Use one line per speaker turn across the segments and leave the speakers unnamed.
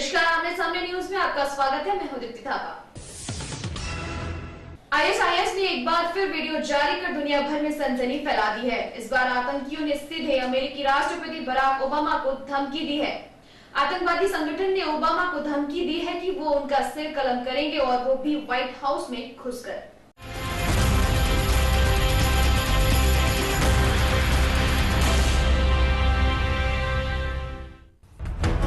नमस्कार, आमने सामने न्यूज में आपका स्वागत है। मैं हूं दीप्ति थापा। आईएसआईएस ने एक बार फिर वीडियो जारी कर दुनिया भर में सनसनी फैला दी है। इस बार आतंकियों ने सीधे अमेरिकी राष्ट्रपति बराक ओबामा को धमकी दी है। आतंकवादी संगठन ने ओबामा को धमकी दी है कि वो उनका सिर कलम करेंगे और वो भी व्हाइट हाउस में घुसकर।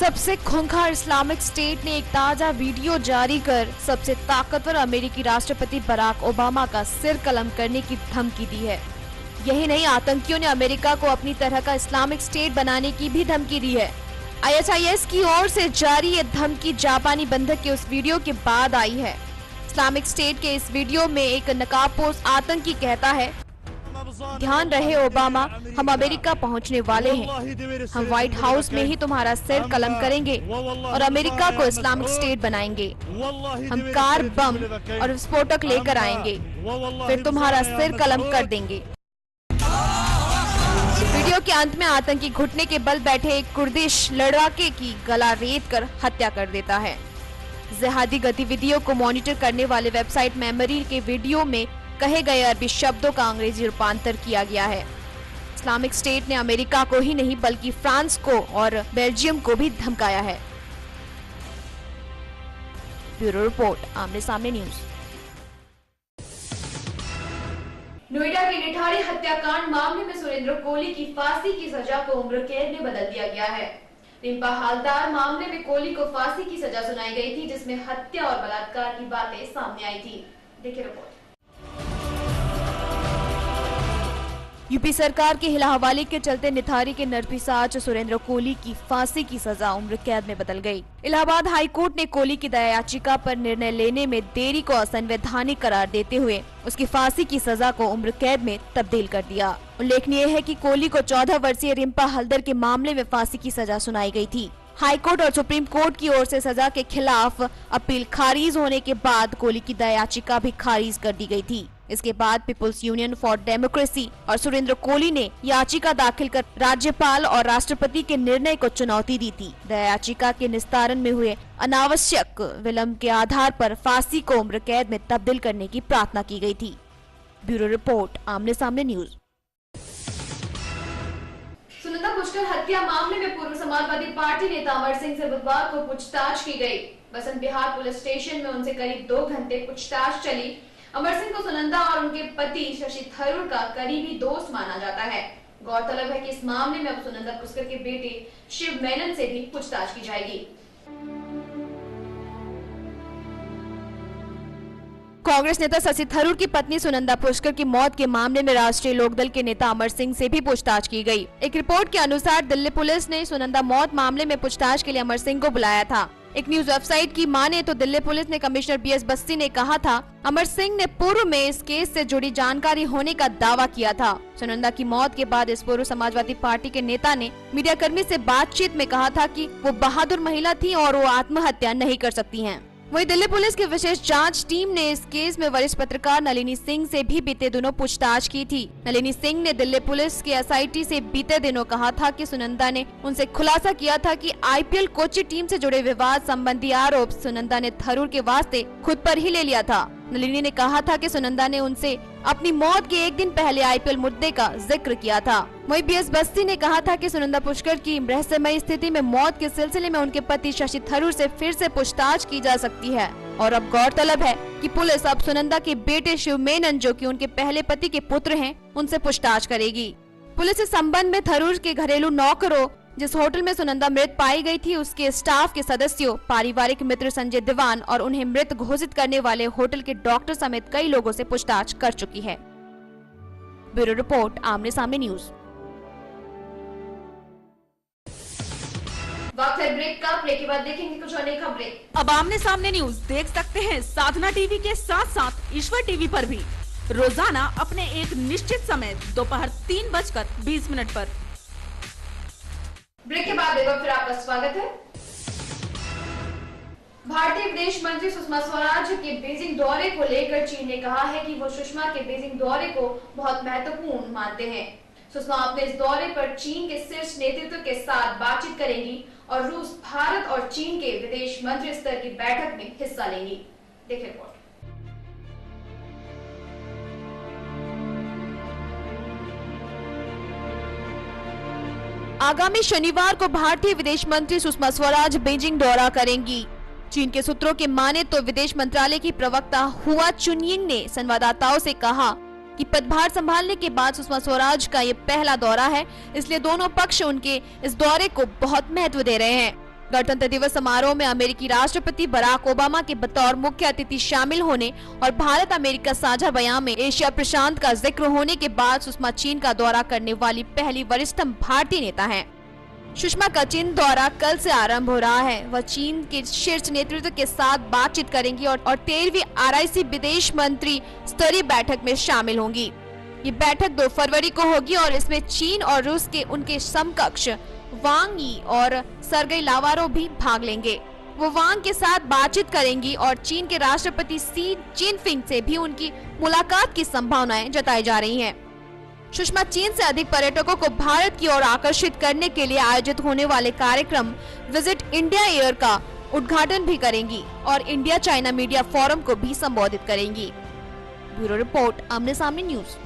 सबसे खूंखार इस्लामिक स्टेट ने एक ताजा वीडियो जारी कर सबसे ताकतवर अमेरिकी राष्ट्रपति बराक ओबामा का सिर कलम करने की धमकी दी है। यही नहीं, आतंकियों ने अमेरिका को अपनी तरह का इस्लामिक स्टेट बनाने की भी धमकी दी है। आईएसआईएस की ओर से जारी ये धमकी जापानी बंधक के उस वीडियो के बाद आई है। इस्लामिक स्टेट के इस वीडियो में एक नकाबपोश आतंकी कहता है, ध्यान रहे ओबामा, हम अमेरिका पहुंचने वाले हैं। हम व्हाइट हाउस में ही तुम्हारा सिर कलम करेंगे और अमेरिका को इस्लामिक स्टेट बनाएंगे। हम कार, बम और विस्फोटक लेकर आएंगे, फिर तुम्हारा सिर कलम कर देंगे। वीडियो के अंत में आतंकी घुटने के बल बैठे एक कुर्दिश लड़ाके की गला रेत कर हत्या कर देता है। जिहादी गतिविधियों को मॉनिटर करने वाले वेबसाइट मेमोरी के वीडियो में कहे गए अरबी शब्दों का अंग्रेजी रूपांतर किया गया है। इस्लामिक स्टेट ने अमेरिका को ही नहीं बल्कि फ्रांस को और बेल्जियम को भी धमकाया है। ब्यूरो रिपोर्ट, आमने सामने न्यूज।
नोएडा के निठारी हत्याकांड मामले में सुरेंद्र कोहली की फांसी की सजा को उम्र कैद में बदल दिया गया है। रिंपा हालदार मामले में कोहली को फांसी की सजा सुनाई गई थी, जिसमें हत्या और बलात्कार की बातें सामने आई थी। देखिए रिपोर्ट।
यूपी सरकार के हिला हवाले के चलते निथारी के नरपिशाच सुरेंद्र कोहली की फांसी की सजा उम्र कैद में बदल गई। इलाहाबाद हाई कोर्ट ने कोहली की दया याचिका पर निर्णय लेने में देरी को असंवैधानिक करार देते हुए उसकी फांसी की सजा को उम्र कैद में तब्दील कर दिया। उल्लेखनीय है कि कोहली को 14 वर्षीय रिंपा हल्दर के मामले में फांसी की सजा सुनाई गई थी। हाई कोर्ट और सुप्रीम कोर्ट की ओर से सजा के खिलाफ अपील खारिज होने के बाद कोहली की दया याचिका भी खारिज कर दी गई थी। इसके बाद पीपुल्स यूनियन फॉर डेमोक्रेसी और सुरेंद्र कोहली ने याचिका दाखिल कर राज्यपाल और राष्ट्रपति के निर्णय को चुनौती दी थी। दया याचिका के निस्तारण में हुए अनावश्यक विलंब के आधार पर फांसी को उम्र कैद में तब्दील करने की प्रार्थना की गई थी। ब्यूरो रिपोर्ट, आमने सामने न्यूज।
सुनंदा पुष्कर हत्या मामले में पूर्व समाजवादी पार्टी नेता अमर सिंह से बुधवार को पूछताछ की गई। बसंत विहार पुलिस स्टेशन में उनसे करीब 2 घंटे पूछताछ चली। अमर सिंह को सुनंदा और उनके पति शशि थरूर का करीबी दोस्त माना जाता है। गौरतलब है कि इस मामले में अब सुनंदा पुष्कर के बेटे शिव मेनन से भी पूछताछ की जाएगी।
कांग्रेस नेता शशि थरूर की पत्नी सुनंदा पुष्कर की मौत के मामले में राष्ट्रीय लोकदल के नेता अमर सिंह से भी पूछताछ की गई। एक रिपोर्ट के अनुसार दिल्ली पुलिस ने सुनंदा मौत मामले में पूछताछ के लिए अमर सिंह को बुलाया था। एक न्यूज वेबसाइट की माने तो दिल्ली पुलिस ने कमिश्नर बीएस बस्सी ने कहा था, अमर सिंह ने पूर्व में इस केस से जुड़ी जानकारी होने का दावा किया था। सुनंदा की मौत के बाद इस पूर्व समाजवादी पार्टी के नेता ने मीडिया कर्मी से बातचीत में कहा था कि वो बहादुर महिला थी और वो आत्महत्या नहीं कर सकती हैं। वहीं दिल्ली पुलिस की विशेष जांच टीम ने इस केस में वरिष्ठ पत्रकार नलिनी सिंह से भी बीते दिनों पूछताछ की थी। नलिनी सिंह ने दिल्ली पुलिस के एसआईटी से बीते दिनों कहा था कि सुनंदा ने उनसे खुलासा किया था कि आईपीएल कोची टीम से जुड़े विवाद संबंधी आरोप सुनंदा ने थरूर के वास्ते खुद पर ही ले लिया था। नलिनी ने कहा था कि सुनंदा ने उनसे अपनी मौत के 1 दिन पहले आईपीएल मुद्दे का जिक्र किया था। वहीं बीएस बस्सी ने कहा था कि सुनंदा पुष्कर की रहस्यमय स्थिति में मौत के सिलसिले में उनके पति शशि थरूर से फिर से पूछताछ की जा सकती है। और अब गौरतलब है कि पुलिस अब सुनंदा के बेटे शिव मेनन, जो कि उनके पहले पति के पुत्र हैं, उनसे पूछताछ करेगी। पुलिस इस संबंध में थरूर के घरेलू नौकरों, जिस होटल में सुनंदा मृत पाई गई थी, उसके स्टाफ के सदस्यों, पारिवारिक मित्र संजय दीवान और उन्हें मृत घोषित करने वाले होटल के डॉक्टर समेत कई लोगों से पूछताछ कर चुकी है। ब्यूरो रिपोर्ट, आमने सामने न्यूज।
वक्त है ब्रेक का। ब्रेक के बाद देखेंगे कुछ अन्य खबरें।
अब आमने सामने न्यूज देख सकते हैं साधना टीवी के साथ साथ ईश्वर टीवी पर भी रोजाना अपने एक निश्चित समय दोपहर 3:20 पर।
ब्रेक के बाद एक बार फिर आपका स्वागत है। भारतीय विदेश मंत्री सुषमा स्वराज के बीजिंग दौरे को लेकर चीन ने कहा है कि वो सुषमा के बीजिंग दौरे को बहुत महत्वपूर्ण मानते हैं। सुषमा अपने इस दौरे पर चीन के शीर्ष नेतृत्व के साथ बातचीत करेंगी और रूस, भारत और चीन के विदेश मंत्री स्तर की बैठक में हिस्सा लेंगी। देखिए रिपोर्ट।
आगामी शनिवार को भारतीय विदेश मंत्री सुषमा स्वराज बीजिंग दौरा करेंगी। चीन के सूत्रों के माने तो विदेश मंत्रालय की प्रवक्ता हुआ चुनयिंग ने संवाददाताओं से कहा कि पदभार संभालने के बाद सुषमा स्वराज का ये पहला दौरा है, इसलिए दोनों पक्ष उनके इस दौरे को बहुत महत्व दे रहे हैं। गणतंत्र दिवस समारोह में अमेरिकी राष्ट्रपति बराक ओबामा के बतौर मुख्य अतिथि शामिल होने और भारत अमेरिका साझा बयान में एशिया प्रशांत का जिक्र होने के बाद सुषमा चीन का दौरा करने वाली पहली वरिष्ठतम भारतीय नेता हैं। सुषमा का चीन दौरा कल से आरंभ हो रहा है। वह चीन के शीर्ष नेतृत्व के साथ बातचीत करेंगी और 13वीं RIC विदेश मंत्री स्तरीय बैठक में शामिल होंगी। ये बैठक 2 फरवरी को होगी और इसमें चीन और रूस के उनके समकक्ष वांग यी और सरगेई लावारोव भी भाग लेंगे। वो वांग के साथ बातचीत करेंगी और चीन के राष्ट्रपति शी जिनपिंग से भी उनकी मुलाकात की संभावनाएं जताई जा रही हैं। सुषमा चीन से अधिक पर्यटकों को भारत की ओर आकर्षित करने के लिए आयोजित होने वाले कार्यक्रम विजिट इंडिया एयर का उद्घाटन भी करेंगी और इंडिया चाइना मीडिया फोरम को भी संबोधित करेंगी। ब्यूरो रिपोर्ट, आमने सामने न्यूज।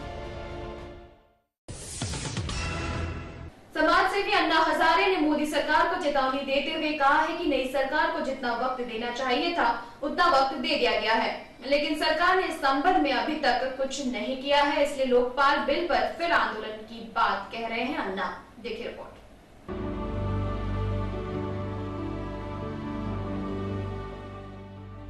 समाज सेवी अन्ना हजारे ने मोदी सरकार को चेतावनी देते हुए कहा है कि नई सरकार को जितना वक्त देना चाहिए था उतना वक्त दे दिया गया है, लेकिन सरकार ने इस संबंध में अभी तक कुछ नहीं किया है, इसलिए लोकपाल बिल पर फिर आंदोलन की बात कह रहे हैं अन्ना। देखिए रिपोर्ट।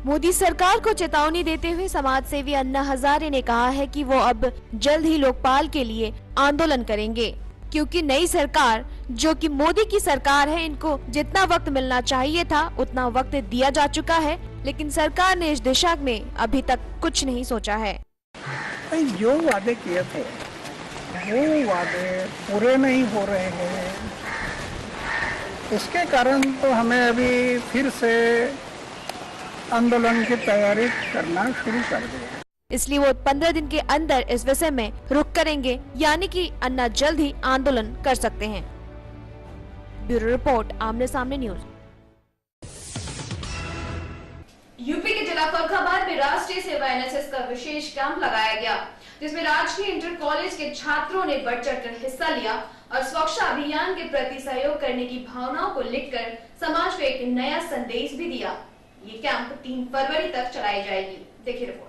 मोदी सरकार को चेतावनी देते हुए समाज सेवी अन्ना हजारे ने कहा है कि वो अब जल्द ही लोकपाल के लिए आंदोलन करेंगे, क्योंकि नई सरकार जो कि मोदी की सरकार है, इनको जितना वक्त मिलना चाहिए था उतना वक्त दिया जा चुका है, लेकिन सरकार ने इस दिशा में अभी तक कुछ नहीं सोचा है।
जो वादे किए थे वो वादे पूरे नहीं हो रहे हैं, इसके कारण तो हमें अभी फिर से आंदोलन की तैयारी करना शुरू कर दिया।
इसलिए वो 15 दिन के अंदर इस विषय में रुख करेंगे, यानी कि अन्ना जल्द ही आंदोलन कर सकते हैं। ब्यूरो रिपोर्ट, आमने सामने न्यूज।
यूपी के जिला फर्रुखाबाद में राष्ट्रीय सेवा NSS का विशेष कैंप लगाया गया, जिसमें राजकीय इंटर कॉलेज के छात्रों ने बढ़ चढ़कर हिस्सा लिया और स्वच्छता अभियान के प्रति सहयोग करने की भावनाओं को लिखकर समाज को एक नया संदेश भी दिया। ये कैंप 3 फरवरी तक चलाई जाएगी। देखिए रिपोर्ट।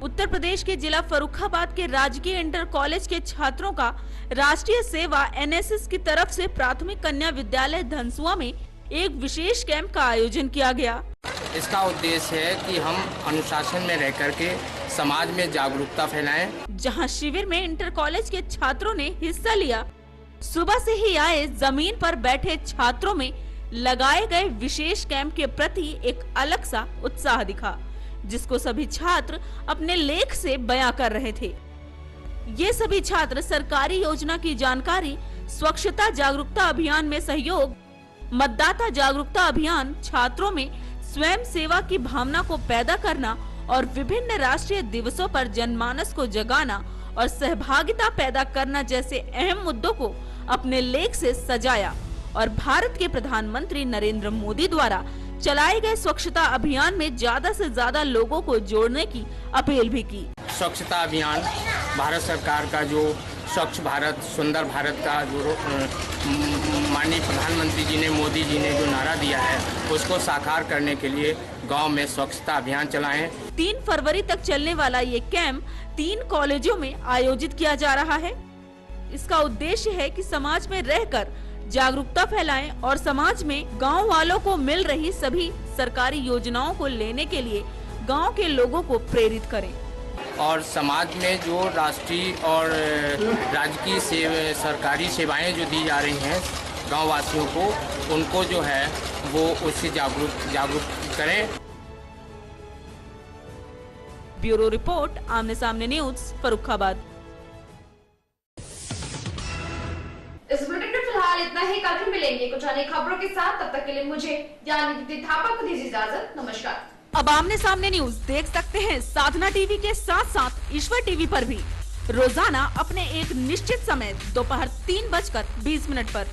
उत्तर प्रदेश के जिला फर्रुखाबाद के राजकीय इंटर कॉलेज के छात्रों का राष्ट्रीय सेवा NSS की तरफ से प्राथमिक कन्या विद्यालय धनसुआ में एक विशेष कैंप का आयोजन किया गया।
इसका उद्देश्य है कि हम अनुशासन में रह करके समाज में जागरूकता फैलाएं।
जहां शिविर में इंटर कॉलेज के छात्रों ने हिस्सा लिया। सुबह से ही आए जमीन पर बैठे छात्रों में लगाए गए विशेष कैंप के प्रति एक अलग सा उत्साह दिखा, जिसको सभी छात्र अपने लेख से बयां कर रहे थे। ये सभी छात्र सरकारी योजना की जानकारी, स्वच्छता जागरूकता अभियान में सहयोग, मतदाता जागरूकता अभियान, छात्रों में स्वयं सेवा की भावना को पैदा करना और विभिन्न राष्ट्रीय दिवसों पर जनमानस को जगाना और सहभागिता पैदा करना जैसे अहम मुद्दों को अपने लेख से सजाया और भारत के प्रधानमंत्री नरेंद्र मोदी द्वारा चलाए गए स्वच्छता अभियान में ज्यादा से ज्यादा लोगों को जोड़ने की अपील भी की।
स्वच्छता अभियान भारत सरकार का जो स्वच्छ भारत सुंदर भारत का जो माननीय प्रधानमंत्री जी ने, मोदी जी ने जो नारा दिया है, उसको साकार करने के लिए गांव में स्वच्छता अभियान चलाएं।
3 फरवरी तक चलने वाला ये कैंप 3 कॉलेजों में आयोजित किया जा रहा है। इसका उद्देश्य है कि समाज में रहकर जागरूकता फैलाएं और समाज में गांव वालों को मिल रही सभी सरकारी योजनाओं को लेने के लिए गांव के लोगों को प्रेरित करें
और समाज में जो राष्ट्रीय और राजकीय सरकारी सेवाएं जो दी जा रही हैं गांव वासियों को, उनको जो है वो उससे जागरूक करें।
ब्यूरो रिपोर्ट, आमने सामने न्यूज, फर्रुखाबाद।
इस बुलेटिन में फिलहाल इतना ही। कल फिर मिलेंगे कुछ अन्य खबरों के साथ। तब तक के लिए मुझे यानी दीप्ति थापा को दीजिए इजाजत। नमस्कार।
अब आमने सामने न्यूज देख सकते हैं साधना टीवी के साथ साथ ईश्वर टीवी पर भी रोजाना अपने एक निश्चित समय दोपहर 3:20 पर